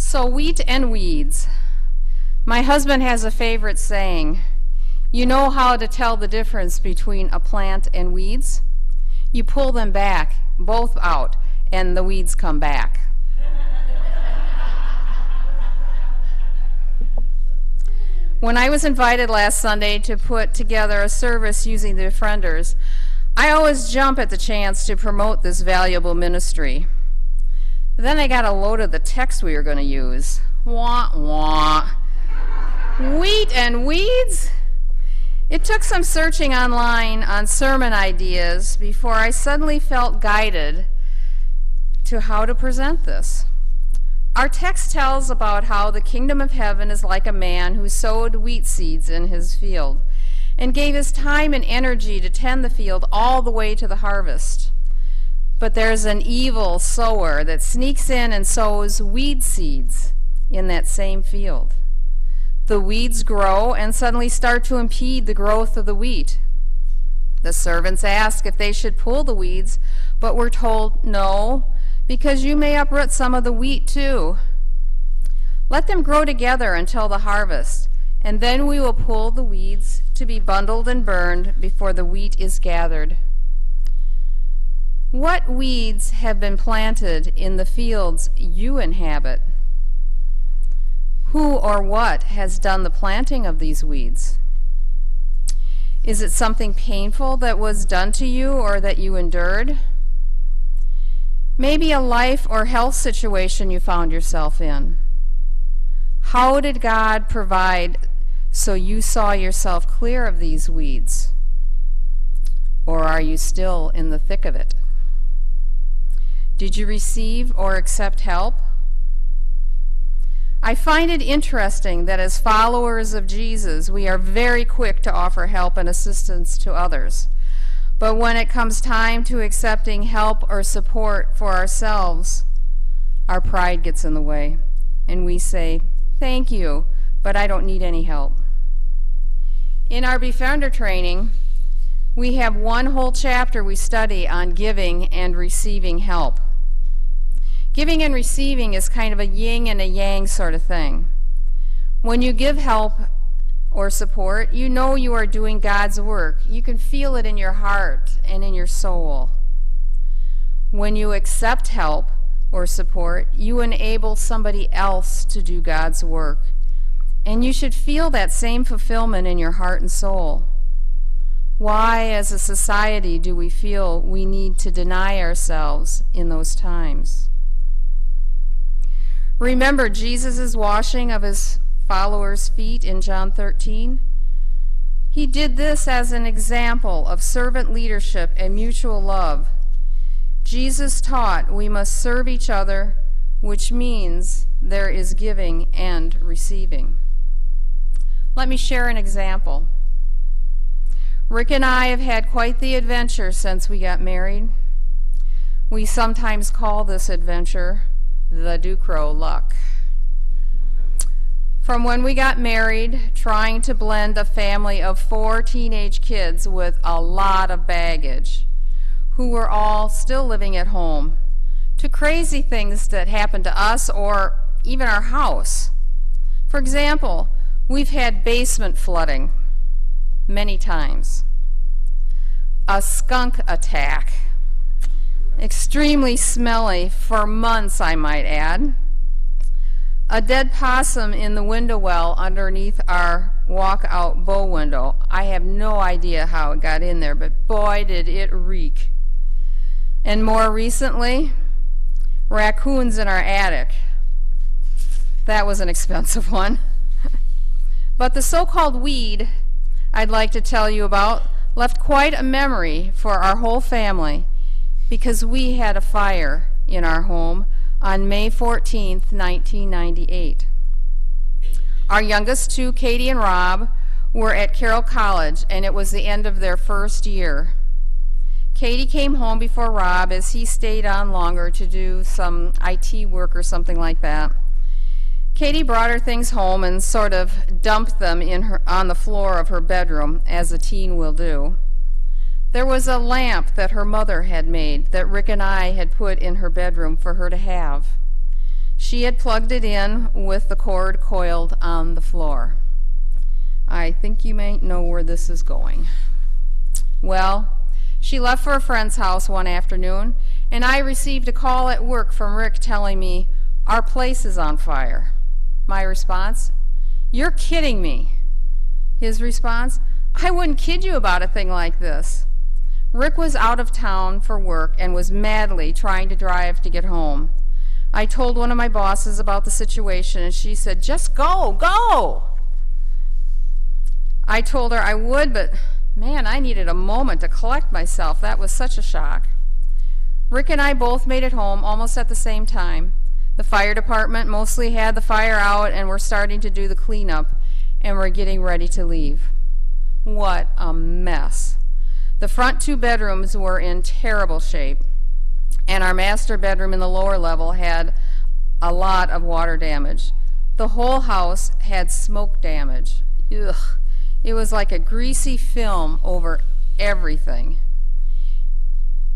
So wheat and weeds. My husband has a favorite saying, you know how to tell the difference between a plant and weeds? You pull them back, both out, and the weeds come back. When I was invited last Sunday to put together a service using the Befrienders, I always jump at the chance to promote this valuable ministry. Then I got a load of the text we were going to use. Wah, wah. Wheat and weeds? It took some searching online on sermon ideas before I suddenly felt guided to how to present this. Our text tells about how the kingdom of heaven is like a man who sowed wheat seeds in his field and gave his time and energy to tend the field all the way to the harvest. But there's an evil sower that sneaks in and sows weed seeds in that same field. The weeds grow and suddenly start to impede the growth of the wheat. The servants ask if they should pull the weeds, but we're told no, because you may uproot some of the wheat too. Let them grow together until the harvest, and then we will pull the weeds to be bundled and burned before the wheat is gathered. What weeds have been planted in the fields you inhabit? Who or what has done the planting of these weeds? Is it something painful that was done to you or that you endured? Maybe a life or health situation you found yourself in. How did God provide so you saw yourself clear of these weeds? Or are you still in the thick of it? Did you receive or accept help? I find it interesting that as followers of Jesus, we are very quick to offer help and assistance to others. But when it comes time to accepting help or support for ourselves, our pride gets in the way, and we say, "Thank you, but I don't need any help." In our Befriender training, we have one whole chapter we study on giving and receiving help. Giving and receiving is kind of a yin and a yang sort of thing. When you give help or support, you know you are doing God's work. You can feel it in your heart and in your soul. When you accept help or support, you enable somebody else to do God's work. And you should feel that same fulfillment in your heart and soul. Why, as a society, do we feel we need to deny ourselves in those times? Remember Jesus' washing of his followers' feet in John 13? He did this as an example of servant leadership and mutual love. Jesus taught we must serve each other, which means there is giving and receiving. Let me share an example. Rick and I have had quite the adventure since we got married. We sometimes call this adventure the Duchrow luck. From when we got married, trying to blend a family of 4 teenage kids with a lot of baggage, who were all still living at home, to crazy things that happened to us or even our house. For example, we've had basement flooding many times, a skunk attack, extremely smelly for months, I might add, a dead possum in the window well underneath our walkout bow window. I have no idea how it got in there, but boy, did it reek. And more recently, raccoons in our attic. That was an expensive one. But the so-called weed I'd like to tell you about left quite a memory for our whole family, because we had a fire in our home on May 14th, 1998. Our youngest two, Katie and Rob, were at Carroll College, and it was the end of their first year. Katie came home before Rob, as he stayed on longer to do some IT work or something like that. Katie brought her things home and sort of dumped them on the floor of her bedroom, as a teen will do. There was a lamp that her mother had made that Rick and I had put in her bedroom for her to have. She had plugged it in with the cord coiled on the floor. I think you may know where this is going. Well, she left for a friend's house one afternoon, and I received a call at work from Rick telling me, "Our place is on fire." My response, "You're kidding me." His response, "I wouldn't kid you about a thing like this." Rick was out of town for work and was madly trying to drive to get home. I told one of my bosses about the situation, and she said, "Just go, go." I told her I would, but man, I needed a moment to collect myself. That was such a shock. Rick and I both made it home almost at the same time. The fire department mostly had the fire out, and we're starting to do the cleanup, and we're getting ready to leave. What a mess. The front 2 bedrooms were in terrible shape, and our master bedroom in the lower level had a lot of water damage. The whole house had smoke damage. Ugh. It was like a greasy film over everything.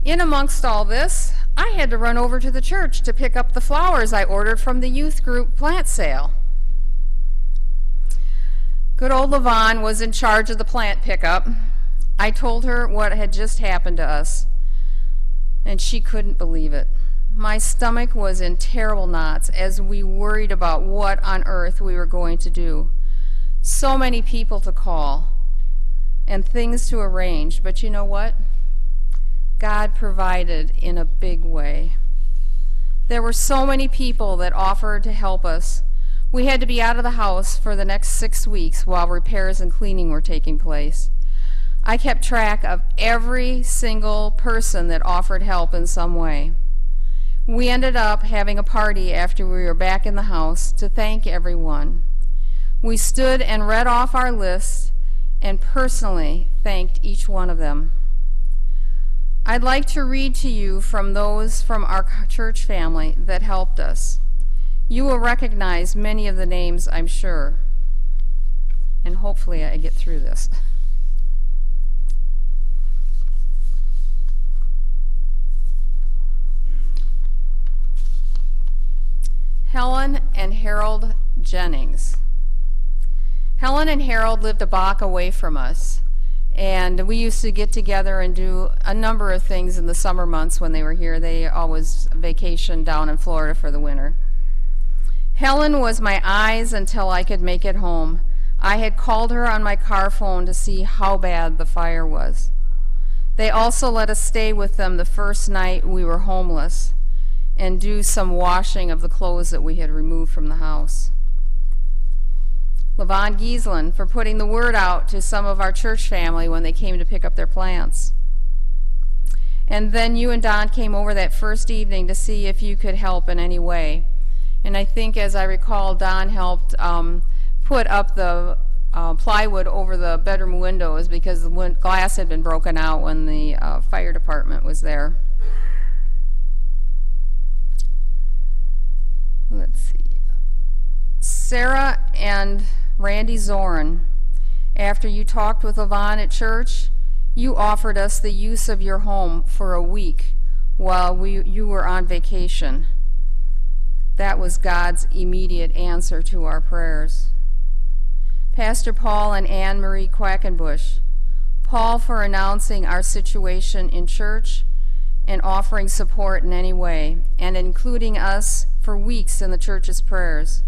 In amongst all this, I had to run over to the church to pick up the flowers I ordered from the youth group plant sale. Good old Levon was in charge of the plant pickup. I told her what had just happened to us, and she couldn't believe it. My stomach was in terrible knots as we worried about what on earth we were going to do. So many people to call and things to arrange, but you know what? God provided in a big way. There were so many people that offered to help us. We had to be out of the house for the next 6 weeks while repairs and cleaning were taking place. I kept track of every single person that offered help in some way. We ended up having a party after we were back in the house to thank everyone. We stood and read off our list and personally thanked each one of them. I'd like to read to you from those from our church family that helped us. You will recognize many of the names, I'm sure, and hopefully I get through this. Helen and Harold Jennings. Helen and Harold lived a block away from us, and we used to get together and do a number of things in the summer months when they were here. They always vacationed down in Florida for the winter. Helen was my eyes until I could make it home. I had called her on my car phone to see how bad the fire was. They also let us stay with them the first night we were homeless and do some washing of the clothes that we had removed from the house. Levon Giesland for putting the word out to some of our church family when they came to pick up their plants. And then you and Don came over that first evening to see if you could help in any way. And I think, as I recall, Don helped put up the plywood over the bedroom windows because the glass had been broken out when the fire department was there. Let's see. Sarah and Randy Zorn, after you talked with Levon at church, you offered us the use of your home for a week while you were on vacation. That was God's immediate answer to our prayers. Pastor Paul and Anne Marie Quackenbush, Paul for announcing our situation in church and offering support in any way, and including us for weeks in the church's prayers.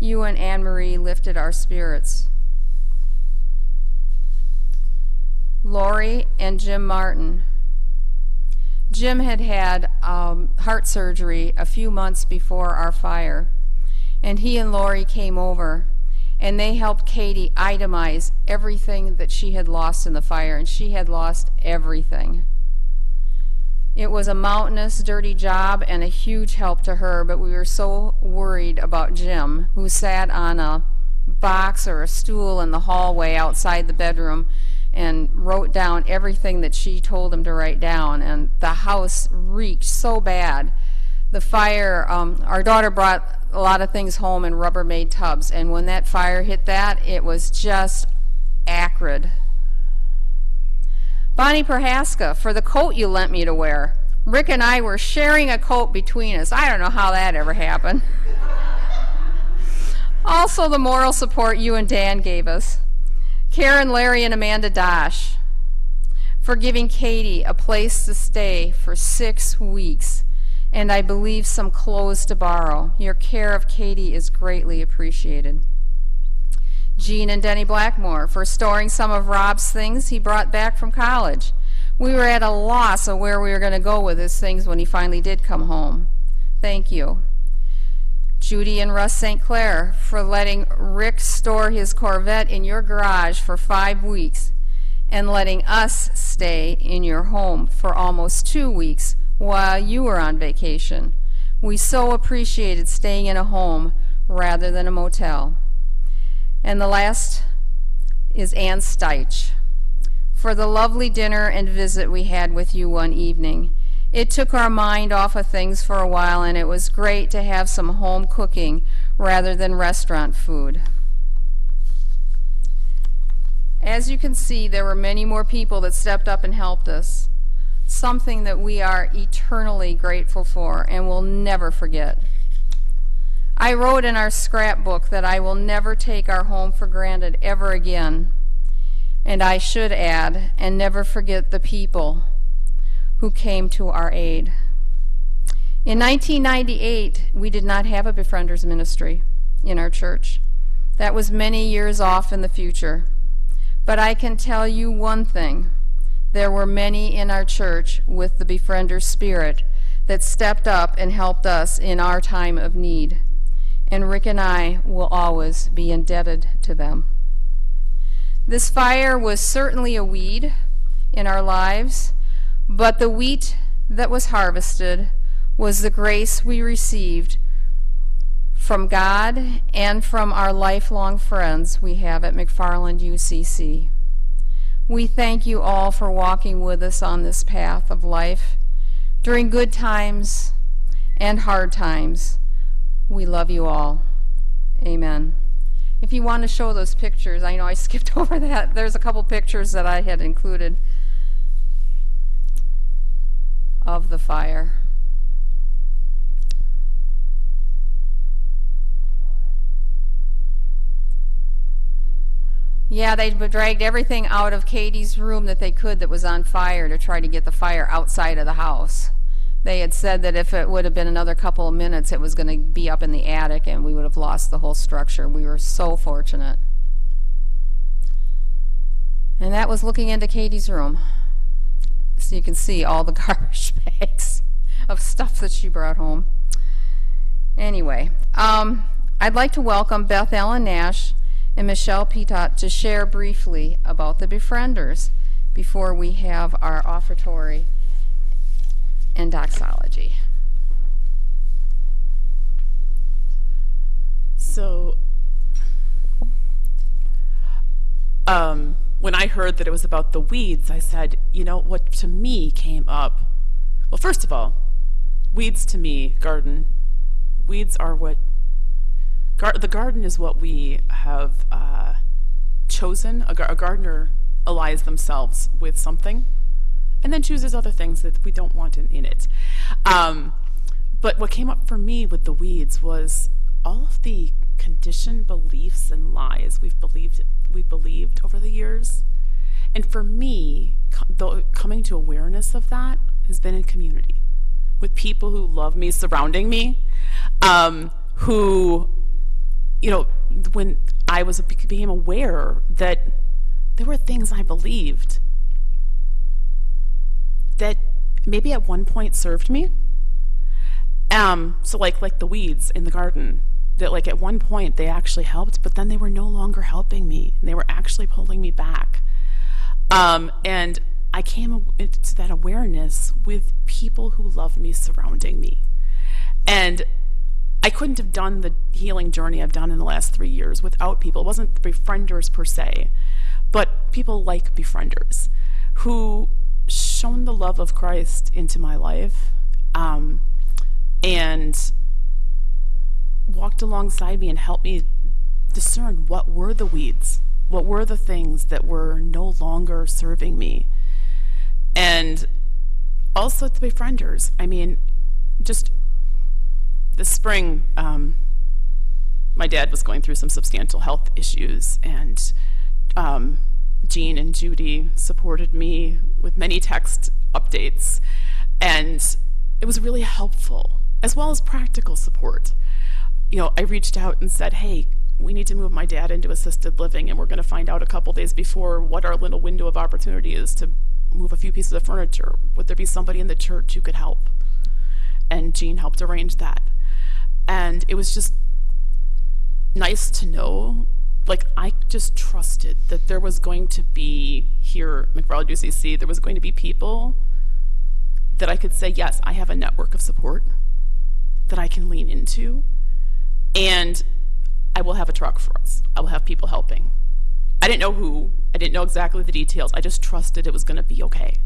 You and Anne Marie lifted our spirits. Lori and Jim Martin. Jim had had heart surgery a few months before our fire, and he and Lori came over, and they helped Katie itemize everything that she had lost in the fire, and she had lost everything. It was a mountainous, dirty job and a huge help to her, but we were so worried about Jim, who sat on a box or a stool in the hallway outside the bedroom and wrote down everything that she told him to write down, and the house reeked so bad. The fire, our daughter brought a lot of things home in Rubbermaid tubs, and when that fire hit that, it was just acrid. Bonnie Prohaska, for the coat you lent me to wear. Rick and I were sharing a coat between us. I don't know how that ever happened. Also, the moral support you and Dan gave us. Karen, Larry, and Amanda Dosh for giving Katie a place to stay for 6 weeks, and I believe some clothes to borrow. Your care of Katie is greatly appreciated. Jean and Denny Blackmore for storing some of Rob's things he brought back from college. We were at a loss of where we were going to go with his things when he finally did come home. Thank you. Judy and Russ St. Clair for letting Rick store his Corvette in your garage for 5 weeks and letting us stay in your home for almost 2 weeks while you were on vacation. We so appreciated staying in a home rather than a motel. And the last is Ann Steich for the lovely dinner and visit we had with you one evening. It took our mind off of things for a while, and it was great to have some home cooking rather than restaurant food. As you can see, there were many more people that stepped up and helped us, something that we are eternally grateful for and will never forget. I wrote in our scrapbook that I will never take our home for granted ever again, and I should add, and never forget the people who came to our aid. In 1998, we did not have a Befrienders Ministry in our church. That was many years off in the future. But I can tell you one thing. There were many in our church with the Befriender spirit that stepped up and helped us in our time of need. And Rick and I will always be indebted to them. This fire was certainly a weed in our lives, but the wheat that was harvested was the grace we received from God and from our lifelong friends we have at McFarland UCC. We thank you all for walking with us on this path of life during good times and hard times. We love you all. Amen. If you want to show those pictures, I know I skipped over that. There's a couple pictures that I had included of the fire. Yeah, they dragged everything out of Katie's room that they could that was on fire to try to get the fire outside of the house. They had said that if it would have been another couple of minutes, it was going to be up in the attic and we would have lost the whole structure. We were so fortunate. And that was looking into Katie's room. So you can see all the garbage bags of stuff that she brought home. Anyway, I'd like to welcome Beth Ellen Nash and Michelle Pitot to share briefly about the Befrienders before we have our offertory and doxology. So, when I heard that it was about the weeds, I said, you know, what to me came up. Well, first of all, weeds to me, garden. Weeds are what, the garden is what we have chosen. A gardener allies themselves with something and then chooses other things that we don't want in it. But what came up for me with the weeds was all of the conditioned beliefs and lies we've believed over the years. And for me, coming to awareness of that has been in community, with people who love me, surrounding me, who, you know, when I became aware that there were things I believed that maybe at one point served me. So like the weeds in the garden, that like at one point they actually helped, but then they were no longer helping me. And they were actually pulling me back. And I came to that awareness with people who love me surrounding me. And I couldn't have done the healing journey I've done in the last 3 years without people. It wasn't Befrienders per se, but people like Befrienders who shone the love of Christ into my life, and walked alongside me and helped me discern what were the weeds, what were the things that were no longer serving me. And also at the Befrienders. I mean, just this spring, my dad was going through some substantial health issues, and Jean and Judy supported me with many text updates, and it was really helpful, as well as practical support. You know, I reached out and said, hey, we need to move my dad into assisted living, and we're going to find out a couple days before what our little window of opportunity is to move a few pieces of furniture. Would there be somebody in the church who could help? And Jean helped arrange that. And it was just nice to know, like, I just trusted that there was going to be, here at McFarland UCC, there was going to be people that I could say, yes, I have a network of support that I can lean into, and I will have a truck for us. I will have people helping. I didn't know who, I didn't know exactly the details, I just trusted it was gonna be okay.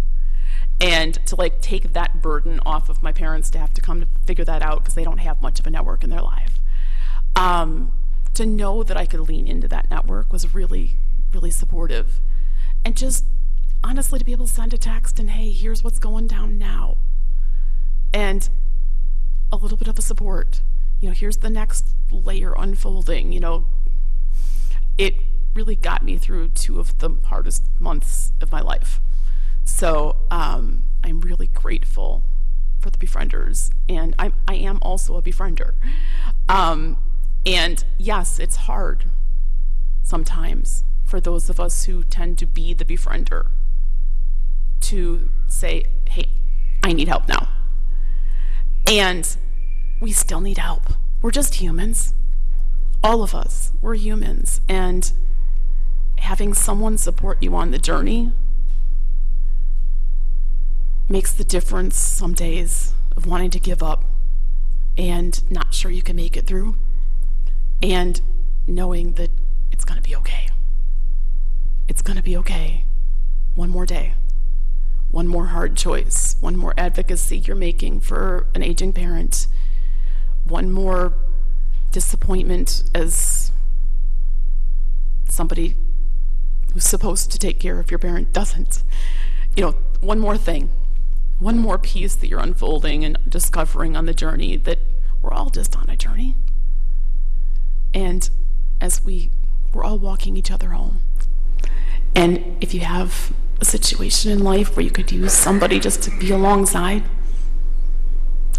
And to like take that burden off of my parents to have to come to figure that out because they don't have much of a network in their life. To know that I could lean into that network was really, really supportive. And just honestly to be able to send a text and, hey, here's what's going down now. And a little bit of a support. You know, here's the next layer unfolding, you know. It really got me through 2 of the hardest months of my life. So I'm really grateful for the Befrienders, and I am also a befriender. And yes, it's hard sometimes for those of us who tend to be the befriender to say, hey, I need help now. And we still need help. We're just humans. All of us, we're humans. And having someone support you on the journey makes the difference some days of wanting to give up and not sure you can make it through, and knowing that it's going to be okay. It's going to be okay. One more day, one more hard choice, one more advocacy you're making for an aging parent, one more disappointment as somebody who's supposed to take care of your parent doesn't. You know, one more thing, one more piece that you're unfolding and discovering on the journey, that we're all just on a journey. And as we're all walking each other home. And if you have a situation in life where you could use somebody just to be alongside,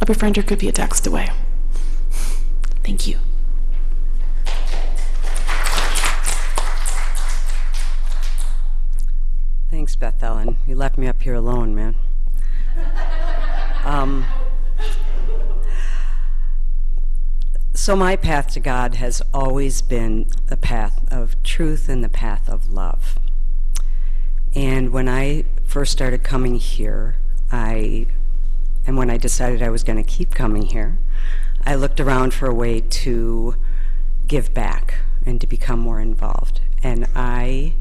a befriender could be a text away. Thank you. Thanks, Beth Ellen. You left me up here alone, man. So my path to God has always been the path of truth and the path of love. And when I first started coming here, and when I decided I was going to keep coming here, I looked around for a way to give back and to become more involved. And I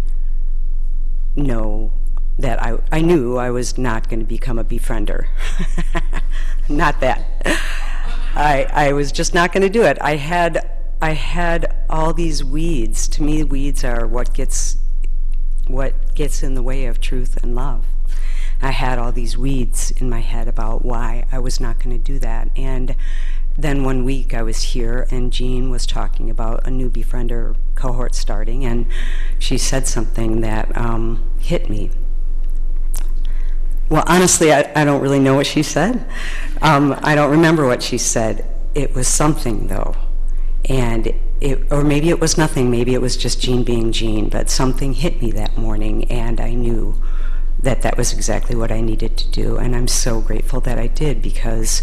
know that I knew I was not going to become a befriender. Not that. I was just not going to do it. I had all these weeds. To me, weeds are what gets in the way of truth and love. I had all these weeds in my head about why I was not going to do that. And then one week I was here and Jean was talking about a new befriender cohort starting, and she said something that hit me. Well, honestly, I don't really know what she said. I don't remember what she said. It was something, though. And or maybe it was nothing. Maybe it was just Jean being Jean. But something hit me that morning, and I knew that that was exactly what I needed to do. And I'm so grateful that I did, because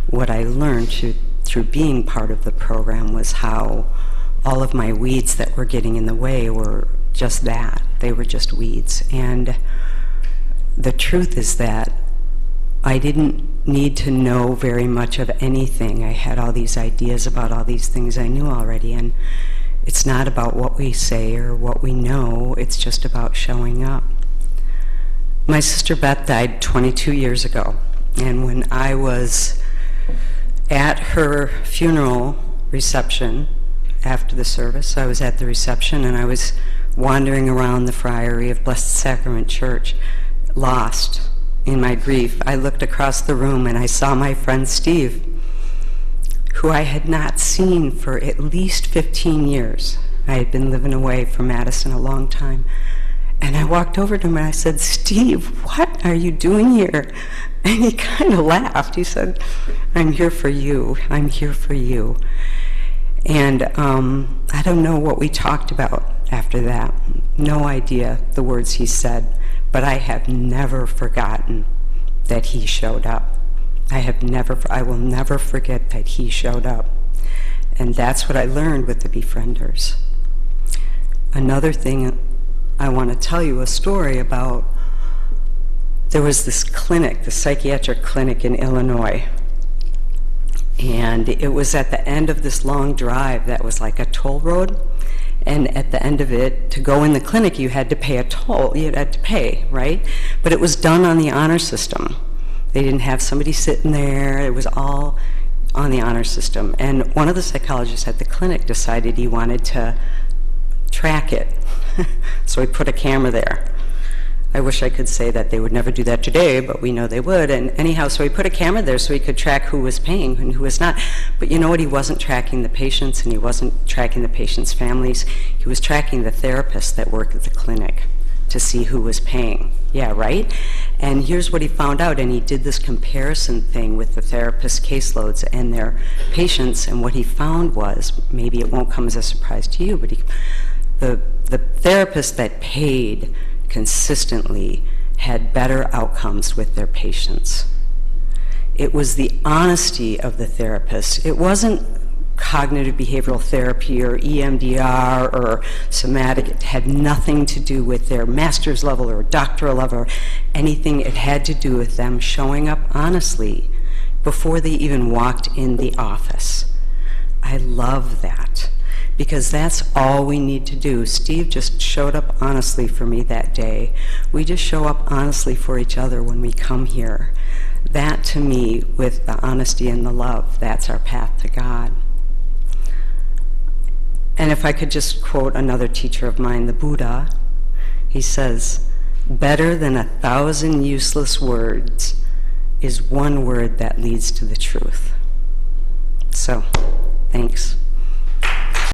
what I learned through being part of the program was how all of my weeds that were getting in the way were just that. They were just weeds. And the truth is that I didn't need to know very much of anything. I had all these ideas about all these things I knew already, and it's not about what we say or what we know, it's just about showing up. My sister Beth died 22 years ago, and when I was at her funeral reception after the service, I was at the reception and I was wandering around the Friary of Blessed Sacrament Church, lost, in my grief, I looked across the room and I saw my friend Steve, who I had not seen for at least 15 years. I had been living away from Madison a long time. And I walked over to him and I said, "Steve, what are you doing here?" And he kind of laughed. He said, "I'm here for you. I'm here for you." And I don't know what we talked about after that. No idea the words he said, but I have never forgotten that he showed up. I will never forget that he showed up. And that's what I learned with the Befrienders. Another thing, I want to tell you a story about, there was this clinic, the psychiatric clinic in Illinois, and it was at the end of this long drive that was like a toll road, and at the end of it, to go in the clinic, you had to pay a toll, you had to pay, right? But it was done on the honor system. They didn't have somebody sitting there, it was all on the honor system. And one of the psychologists at the clinic decided he wanted to track it. So he put a camera there. I wish I could say that they would never do that today, but we know they would. And anyhow, so he put a camera there so he could track who was paying and who was not. But you know what? He wasn't tracking the patients, and he wasn't tracking the patients' families. He was tracking the therapists that work at the clinic to see who was paying. Yeah, right? And here's what he found out, and he did this comparison thing with the therapist caseloads and their patients, and what he found was, maybe it won't come as a surprise to you, but the therapists that paid consistently had better outcomes with their patients. It was the honesty of the therapist. It wasn't cognitive behavioral therapy or EMDR or somatic. It had nothing to do with their master's level or doctoral level or anything. It had to do with them showing up honestly before they even walked in the office. I love that, because that's all we need to do. Steve just showed up honestly for me that day. We just show up honestly for each other when we come here. That, to me, with the honesty and the love, that's our path to God. And if I could just quote another teacher of mine, the Buddha, he says, "Better than 1,000 useless words is one word that leads to the truth." So, thanks.